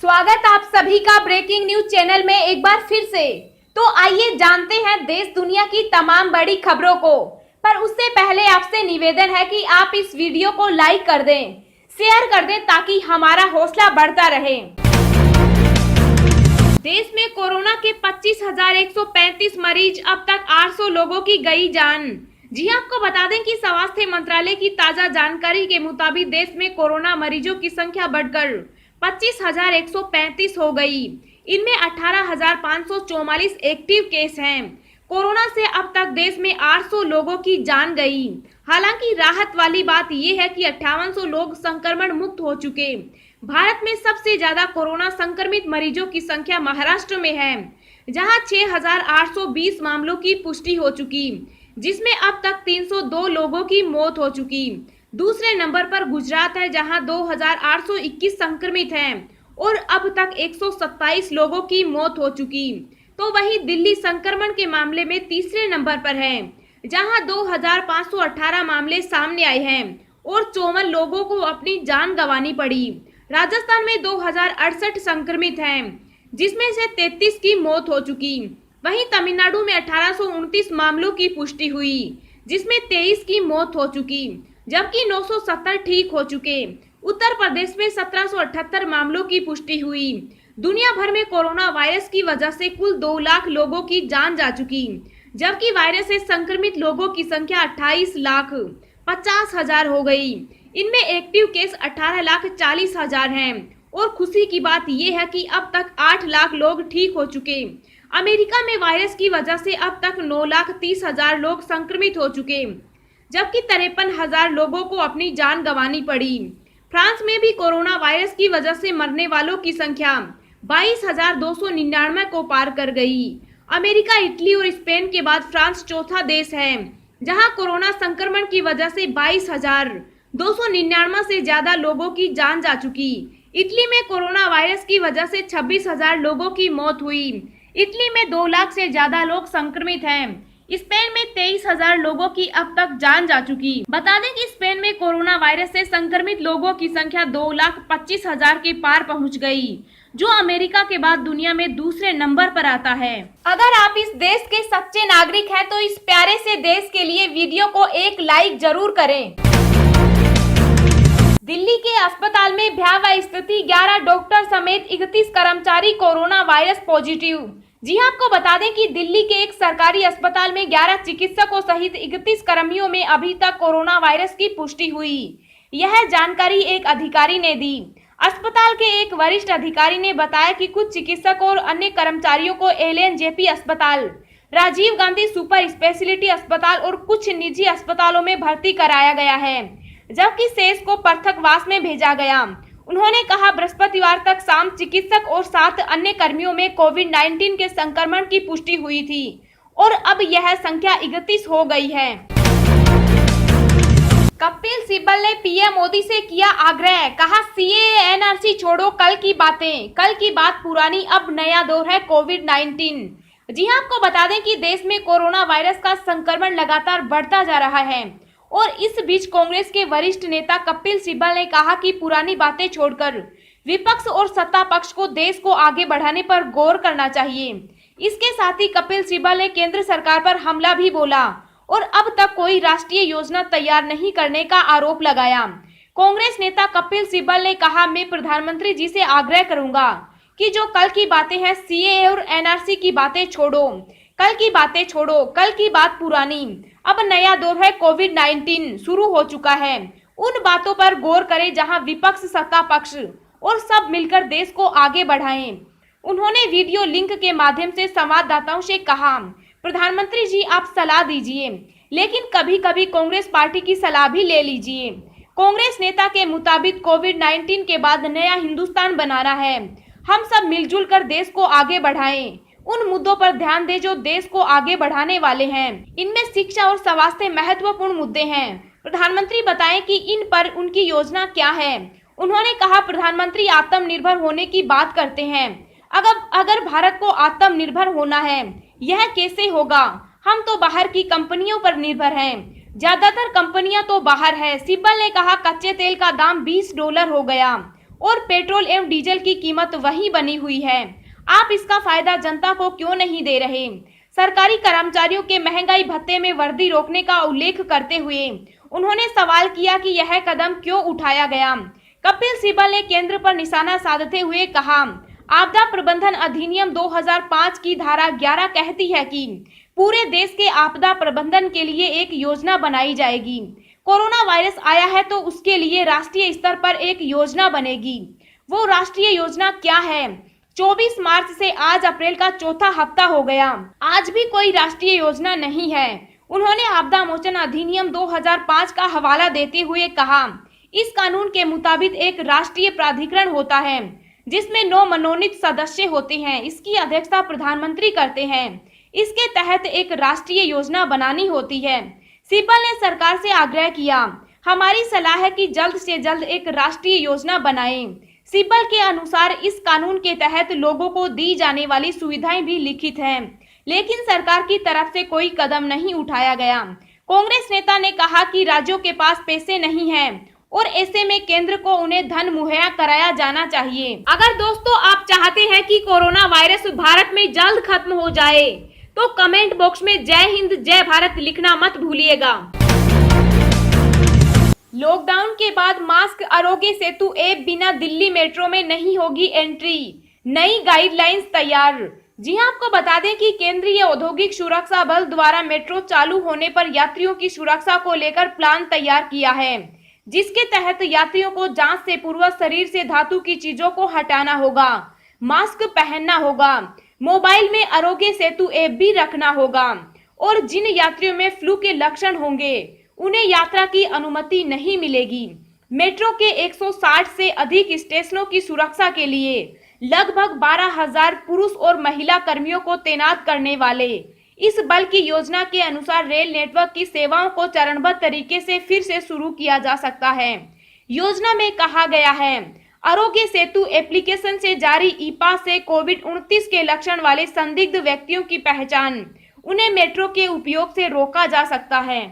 स्वागत आप सभी का ब्रेकिंग न्यूज चैनल में एक बार फिर से। तो आइए जानते हैं देश दुनिया की तमाम बड़ी खबरों को। पर उससे पहले आपसे निवेदन है कि आप इस वीडियो को लाइक कर दें, शेयर कर दें ताकि हमारा हौसला बढ़ता रहे। देश में कोरोना के 25,135 मरीज, अब तक 800 लोगों की गई जान। जी आपको बता दें कि स्वास्थ्य मंत्रालय की ताजा जानकारी के मुताबिक देश में कोरोना मरीजों की संख्या बढ़कर 25,135 हो गई। इनमें 18,544 एक्टिव केस हैं। कोरोना से अब तक देश में 800 लोगों की जान गई। हालांकि राहत वाली बात यह है कि 5800 लोग संक्रमण मुक्त हो चुके। भारत में सबसे ज्यादा कोरोना संक्रमित मरीजों की संख्या महाराष्ट्र में है, जहां 6,820 मामलों की पुष्टि हो चुकी, जिसमें अब तक 302 लोगों की मौत हो चुकी। दूसरे नंबर पर गुजरात है, जहां 2,821 संक्रमित हैं और अब तक 127 लोगों की मौत हो चुकी। तो वहीं दिल्ली संक्रमण के मामले में तीसरे नंबर पर है, जहां 2,518 मामले सामने आए हैं और 54 लोगों को अपनी जान गंवानी पड़ी। राजस्थान में 2,068 संक्रमित हैं, जिसमें से 33 की मौत हो चुकी। वहीं तमिलनाडु में 1,829 मामलों की पुष्टि हुई, जिसमें 23 की मौत हो चुकी, जबकि 970 ठीक हो चुके। उत्तर प्रदेश में 1,778 मामलों की पुष्टि हुई। दुनिया भर में कोरोना वायरस की वजह से कुल 2 लाख लोगों की जान जा चुकी, जबकि वायरस से संक्रमित लोगों की संख्या 28,50,000 हो गई। इनमें एक्टिव केस 18,40,000 हैं और खुशी की बात यह है कि अब तक 8 लाख लोग ठीक हो चुके। अमेरिका में वायरस की वजह से अब तक 9,30,000 लोग संक्रमित हो चुके, जबकि 53,000 लोगों को अपनी जान गंवानी पड़ी। फ्रांस में भी कोरोना वायरस की वजह से मरने वालों की संख्या 22,299 को पार कर गई। अमेरिका, इटली और स्पेन के बाद फ्रांस चौथा देश है, जहां कोरोना संक्रमण की वजह से 22,299 से ज्यादा लोगों की जान जा चुकी। इटली में कोरोना वायरस की वजह से 26,000 लोगों की मौत हुई। इटली में 2 लाख से ज्यादा लोग संक्रमित हैं। स्पेन में 23,000 लोगों की अब तक जान जा चुकी। बता दें कि स्पेन में कोरोना वायरस से संक्रमित लोगों की संख्या 2,25,000 के पार पहुंच गई, जो अमेरिका के बाद दुनिया में दूसरे नंबर पर आता है। अगर आप इस देश के सच्चे नागरिक हैं तो इस प्यारे से देश के लिए वीडियो को एक लाइक जरूर करें। दिल्ली के अस्पताल में भयावह स्थिति, 11 डॉक्टर समेत 31 कर्मचारी कोरोना वायरस पॉजिटिव। जी आपको बता दें कि दिल्ली के एक सरकारी अस्पताल में 11 चिकित्सकों सहित 31 कर्मियों में अभी तक कोरोना वायरस की पुष्टि हुई। यह जानकारी एक अधिकारी ने दी। अस्पताल के एक वरिष्ठ अधिकारी ने बताया कि कुछ चिकित्सकों और अन्य कर्मचारियों को एलएनजेपी अस्पताल, राजीव गांधी सुपर स्पेशलिटी अस्पताल और कुछ निजी अस्पतालों में भर्ती कराया गया है, जबकि शेष को पृथकवास में भेजा गया। उन्होंने कहा, बृहस्पतिवार तक शाम चिकित्सक और 7 अन्य कर्मियों में कोविड-19 के संक्रमण की पुष्टि हुई थी और अब यह संख्या 31 हो गई है। कपिल सिब्बल ने पीएम मोदी से किया आग्रह, कहा सीएए एनआरसी छोड़ो, कल की बातें, कल की बात पुरानी, अब नया दौर है कोविड-19। जी आपको बता दें कि देश में कोरोना वायरस का संक्रमण लगातार बढ़ता जा रहा है और इस बीच कांग्रेस के वरिष्ठ नेता कपिल सिब्बल ने कहा कि पुरानी बातें छोड़कर विपक्ष और सत्ता पक्ष को देश को आगे बढ़ाने पर गौर करना चाहिए। इसके साथ ही कपिल सिब्बल ने केंद्र सरकार पर हमला भी बोला और अब तक कोई राष्ट्रीय योजना तैयार नहीं करने का आरोप लगाया। कांग्रेस नेता कपिल सिब्बल ने कहा, मैं प्रधानमंत्री जी से आग्रह करूंगा कि जो कल की बातें हैं, सीएए और एनआरसी की बातें छोड़ो, कल की बातें छोड़ो, कल की बात पुरानी, अब नया दौर है कोविड-19 शुरू हो चुका है। उन बातों पर गौर करें जहां विपक्ष, सत्ता पक्ष और सब मिलकर देश को आगे बढ़ाएं। उन्होंने वीडियो लिंक के माध्यम से संवाददाताओं से कहा, प्रधानमंत्री जी आप सलाह दीजिए, लेकिन कभी कभी कांग्रेस पार्टी की सलाह भी ले लीजिए। कांग्रेस नेता के मुताबिक कोविड-19 के बाद नया हिंदुस्तान बनाना है। हम सब मिलजुल कर देश को आगे बढ़ाएं। उन मुद्दों पर ध्यान दें जो देश को आगे बढ़ाने वाले हैं। इनमें शिक्षा और स्वास्थ्य महत्वपूर्ण मुद्दे हैं। प्रधानमंत्री बताएं कि इन पर उनकी योजना क्या है। उन्होंने कहा, प्रधानमंत्री आत्मनिर्भर होने की बात करते हैं। अगर भारत को आत्मनिर्भर होना है, यह कैसे होगा? हम तो बाहर की कंपनियों पर निर्भर हैं। ज्यादातर कंपनियां तो बाहर है। सिब्बल ने कहा, कच्चे तेल का दाम $20 हो गया और पेट्रोल एवं डीजल की कीमत वही बनी हुई है। आप इसका फायदा जनता को क्यों नहीं दे रहे? सरकारी कर्मचारियों के महंगाई भत्ते में वृद्धि रोकने का उल्लेख करते हुए उन्होंने सवाल किया कि यह कदम क्यों उठाया गया। कपिल सिब्बल ने केंद्र पर निशाना साधते हुए कहा, आपदा प्रबंधन अधिनियम 2005 की धारा 11 कहती है कि पूरे देश के आपदा प्रबंधन के लिए एक योजना बनाई जाएगी। कोरोना वायरस आया है तो उसके लिए राष्ट्रीय स्तर पर एक योजना बनेगी। वो राष्ट्रीय योजना क्या है? 24 मार्च से आज अप्रैल का चौथा हफ्ता हो गया, आज भी कोई राष्ट्रीय योजना नहीं है। उन्होंने आपदा मोचन अधिनियम 2005 का हवाला देते हुए कहा, इस कानून के मुताबिक एक राष्ट्रीय प्राधिकरण होता है जिसमें 9 मनोनीत सदस्य होते हैं। इसकी अध्यक्षता प्रधानमंत्री करते हैं। इसके तहत एक राष्ट्रीय योजना बनानी होती है। सिब्बल ने सरकार से आग्रह किया, हमारी सलाह है कि जल्द से जल्द एक राष्ट्रीय योजना बनाएं। सिब्बल के अनुसार इस कानून के तहत लोगों को दी जाने वाली सुविधाएं भी लिखित हैं, लेकिन सरकार की तरफ से कोई कदम नहीं उठाया गया। कांग्रेस नेता ने कहा कि राज्यों के पास पैसे नहीं हैं और ऐसे में केंद्र को उन्हें धन मुहैया कराया जाना चाहिए। अगर दोस्तों आप चाहते हैं कि कोरोना वायरस भारत में जल्द खत्म हो जाए तो कमेंट बॉक्स में जय हिंद जय भारत लिखना मत भूलिएगा। लॉकडाउन के बाद मास्क आरोग्य सेतु ऐप बिना दिल्ली मेट्रो में नहीं होगी एंट्री, नई गाइडलाइंस तैयार। जी हां, आपको बता दें कि केंद्रीय औद्योगिक सुरक्षा बल द्वारा मेट्रो चालू होने पर यात्रियों की सुरक्षा को लेकर प्लान तैयार किया है, जिसके तहत यात्रियों को जांच से पूर्व शरीर से धातु की चीजों को हटाना होगा, मास्क पहनना होगा, मोबाइल में आरोग्य सेतु ऐप भी रखना होगा और जिन यात्रियों में फ्लू के लक्षण होंगे उन्हें यात्रा की अनुमति नहीं मिलेगी। मेट्रो के 160 से अधिक स्टेशनों की सुरक्षा के लिए लगभग 12,000 पुरुष और महिला कर्मियों को तैनात करने वाले इस बल की योजना के अनुसार रेल नेटवर्क की सेवाओं को चरणबद्ध तरीके से फिर से शुरू किया जा सकता है। योजना में कहा गया है, आरोग्य सेतु एप्लीकेशन से जारी ई-पास से कोविड-19 के लक्षण वाले संदिग्ध व्यक्तियों की पहचान, उन्हें मेट्रो के उपयोग से रोका जा सकता है।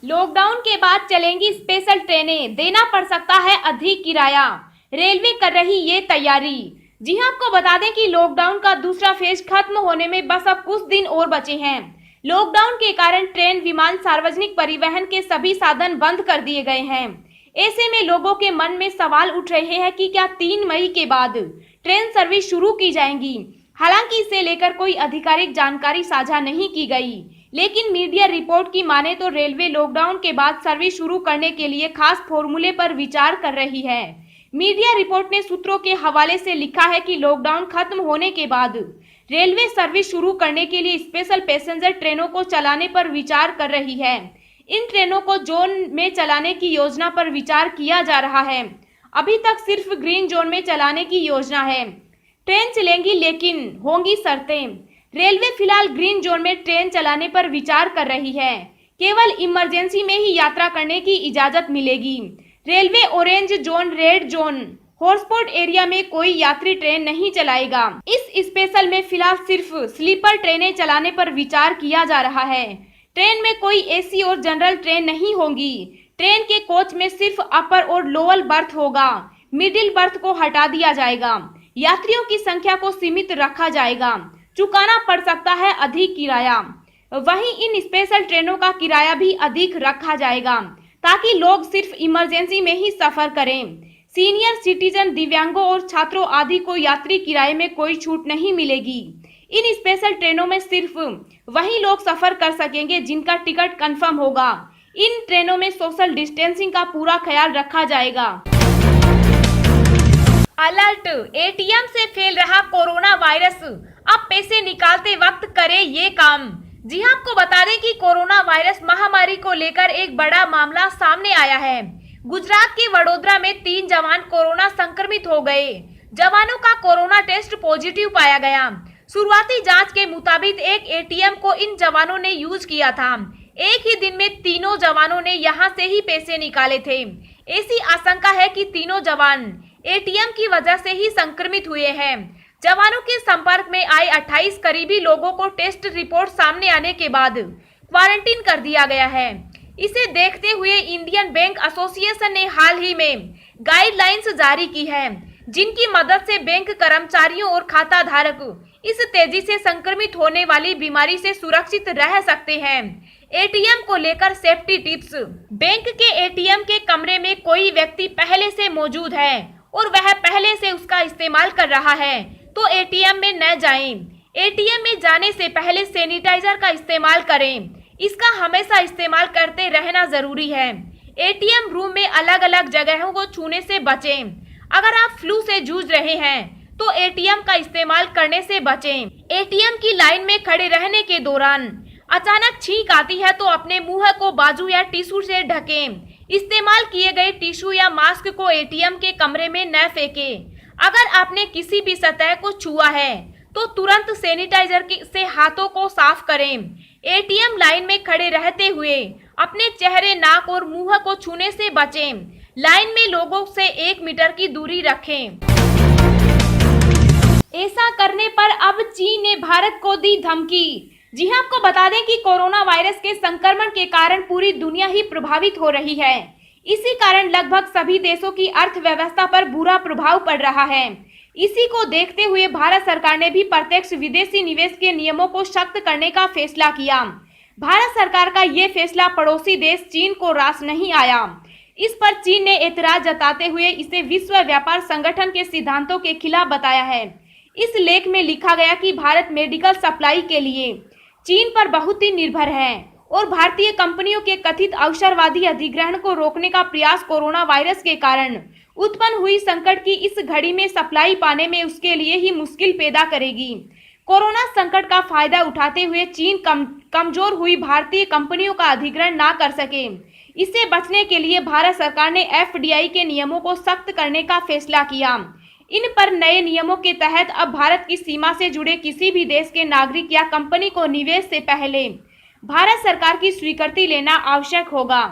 लॉकडाउन के बाद चलेंगी स्पेशल ट्रेनें, देना पड़ सकता है अधिक किराया, रेलवे कर रही ये तैयारी। जी हां, आपको बता दें कि लॉकडाउन का दूसरा फेज खत्म होने में बस अब कुछ दिन और बचे हैं। लॉकडाउन के कारण ट्रेन, विमान, सार्वजनिक परिवहन के सभी साधन बंद कर दिए गए हैं। ऐसे में लोगों के मन में सवाल उठ रहे हैं कि क्या 3 मई के बाद ट्रेन सर्विस शुरू की जाएंगी। हालांकि इसे लेकर कोई आधिकारिक जानकारी साझा नहीं की गई, लेकिन मीडिया रिपोर्ट की माने तो रेलवे लॉकडाउन के बाद सर्विस शुरू करने के लिए खास फॉर्मूले पर विचार कर रही है। मीडिया रिपोर्ट ने सूत्रों के हवाले से लिखा है कि लॉकडाउन खत्म होने के बाद रेलवे सर्विस शुरू करने के लिए स्पेशल पैसेंजर ट्रेनों को चलाने पर विचार कर रही है। इन ट्रेनों को जोन में चलाने की योजना पर विचार किया जा रहा है। अभी तक सिर्फ ग्रीन जोन में चलाने की योजना है। ट्रेन चलेंगी लेकिन होंगी शर्तें। रेलवे फिलहाल ग्रीन जोन में ट्रेन चलाने पर विचार कर रही है। केवल इमरजेंसी में ही यात्रा करने की इजाजत मिलेगी। Railway orange zone, red zone, hotspot area में कोई यात्री ट्रेन नहीं चलाएगा। इस स्पेशल में फिलहाल सिर्फ स्लीपर ट्रेनें चलाने पर विचार किया जा रहा है। ट्रेन में कोई एसी और जनरल ट्रेन नहीं होंगी। ट्रेन के कोच में सिर्फ अपर और लोअर बर्थ होगा। मिडिल बर्थ को हटा दिया जाएगा। यात्रियों की संख्या को सीमित रखा जाएगा। चुकाना पड़ सकता है अधिक किराया। वहीं इन स्पेशल ट्रेनों का किराया भी अधिक रखा जाएगा ताकि लोग सिर्फ इमरजेंसी में ही सफर करें। सीनियर सिटीजन, दिव्यांगों और छात्रों आदि को यात्री किराए में कोई छूट नहीं मिलेगी। इन स्पेशल ट्रेनों में सिर्फ वही लोग सफर कर सकेंगे जिनका टिकट कंफर्म होगा। इन ट्रेनों में सोशल डिस्टेंसिंग का पूरा ख्याल रखा जाएगा। अलर्ट, एटीएम से फैल रहा कोरोना वायरस, अब पैसे निकालते वक्त करे ये काम। जी हां, आपको बता दें कि कोरोना वायरस महामारी को लेकर एक बड़ा मामला सामने आया है। गुजरात के वडोदरा में 3 जवान कोरोना संक्रमित हो गए। जवानों का कोरोना टेस्ट पॉजिटिव पाया गया। शुरुआती जांच के मुताबिक एक एटीएम को इन जवानों ने यूज किया था। एक ही दिन में तीनों जवानों ने यहां से ही पैसे निकाले थे। ऐसी आशंका है कि तीनों जवान एटीएम की वजह से ही संक्रमित हुए हैं। जवानों के संपर्क में आए 28 करीबी लोगों को टेस्ट रिपोर्ट सामने आने के बाद क्वारंटीन कर दिया गया है। इसे देखते हुए इंडियन बैंक एसोसिएशन ने हाल ही में गाइडलाइंस जारी की है, जिनकी मदद से बैंक कर्मचारियों और खाता धारक इस तेजी से संक्रमित होने वाली बीमारी से सुरक्षित रह सकते हैं। एटीएम को लेकर सेफ्टी टिप्स। बैंक के एटीएम के कमरे में कोई व्यक्ति पहले से मौजूद है और वह पहले से उसका इस्तेमाल कर रहा है, तो एटीएम में न जाएं। एटीएम में जाने से पहले सैनिटाइजर का इस्तेमाल करें। इसका हमेशा इस्तेमाल करते रहना जरूरी है। एटीएम रूम में अलग अलग जगहों को छूने से बचें। अगर आप फ्लू से जूझ रहे हैं तो एटीएम का इस्तेमाल करने से बचें। एटीएम की लाइन में खड़े रहने के दौरान अचानक छींक आती है तो अपने मुंह को बाजू या टिश्यू से ढकें। इस्तेमाल किए गए टिश्यू या मास्क को एटीएम के कमरे में न फेंकें। अगर आपने किसी भी सतह को छुआ है तो तुरंत सैनिटाइजर से हाथों को साफ करें। एटीएम लाइन में खड़े रहते हुए अपने चेहरे, नाक और मुंह को छूने से बचें। लाइन में लोगों से 1 मीटर की दूरी रखें। ऐसा करने पर अब चीन ने भारत को दी धमकी। जी हां, आपको बता दें कि कोरोना वायरस के संक्रमण के कारण पूरी दुनिया ही प्रभावित हो रही है। इसी कारण लगभग सभी देशों की अर्थव्यवस्था पर बुरा प्रभाव पड़ रहा है। इसी को देखते हुए भारत सरकार ने भी प्रत्यक्ष विदेशी निवेश के नियमों को सख्त करने का फैसला किया। भारत सरकार का ये फैसला पड़ोसी देश चीन को रास नहीं आया। इस पर चीन ने एतराज जताते हुए इसे विश्व व्यापार संगठन के सिद्धांतों के खिलाफ बताया है। इस लेख में लिखा गया कि भारत मेडिकल सप्लाई के लिए चीन पर बहुत ही निर्भर है और भारतीय कंपनियों के कथित अवसरवादी अधिग्रहण को रोकने का प्रयास कोरोना वायरस के कारण उत्पन्न हुई संकट की इस घड़ी में सप्लाई पाने में उसके लिए ही मुश्किल पैदा करेगी। कोरोना संकट का फायदा उठाते हुए चीन कमजोर हुई भारतीय कंपनियों का अधिग्रहण ना कर सके, इससे बचने के लिए भारत सरकार ने एफडीआई के नियमों को सख्त करने का फैसला किया। इन पर नए नियमों के तहत अब भारत की सीमा से जुड़े किसी भी देश के नागरिक या कंपनी को निवेश से पहले भारत सरकार की स्वीकृति लेना आवश्यक होगा।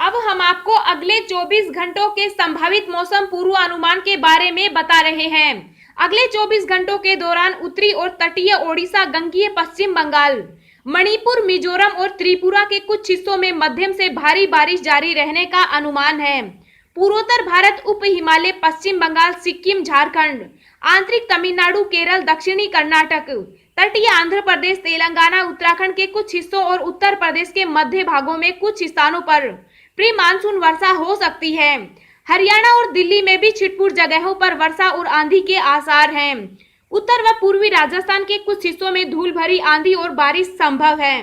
अब हम आपको अगले 24 घंटों के संभावित मौसम पूर्वानुमान के बारे में बता रहे हैं। अगले 24 घंटों के दौरान उत्तरी और तटीय ओडिशा, गंगीय पश्चिम बंगाल, मणिपुर, मिजोरम और त्रिपुरा के कुछ हिस्सों में मध्यम से भारी बारिश जारी रहने का अनुमान है। पूर्वोत्तर भारत, उप हिमालय, पश्चिम बंगाल, सिक्किम, झारखंड, आंतरिक तमिलनाडु, केरल, दक्षिणी कर्नाटक, तटीय आंध्र प्रदेश, तेलंगाना, उत्तराखंड के कुछ हिस्सों और उत्तर प्रदेश के मध्य भागों में कुछ स्थानों पर प्री मानसून वर्षा हो सकती है। हरियाणा और दिल्ली में भी छिटपुट जगहों पर वर्षा और आंधी के आसार हैं। उत्तर व पूर्वी राजस्थान के कुछ हिस्सों में धूल भरी आंधी और बारिश संभव है।